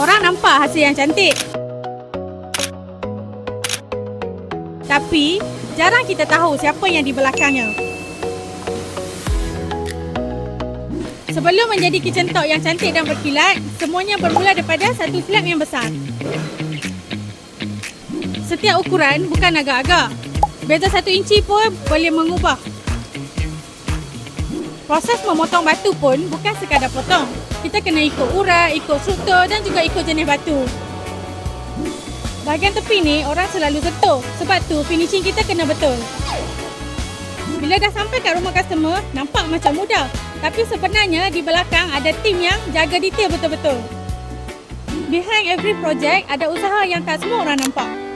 orang nampak hasil yang cantik. Tapi, jarang kita tahu siapa yang di belakangnya. Sebelum menjadi kitchen top yang cantik dan berkilat, semuanya bermula daripada satu slab yang besar. Setiap ukuran bukan agak-agak. Beza 1 inci pun boleh mengubah. Proses memotong batu pun bukan sekadar potong. Kita kena ikut urat, ikut struktur dan juga ikut jenis batu. Bahagian tepi ni orang selalu sentuh. Sebab tu finishing kita kena betul. Bila dah sampai kat rumah customer, nampak macam mudah. Tapi sebenarnya di belakang ada tim yang jaga detail betul-betul. Behind every project ada usaha yang tak semua orang nampak.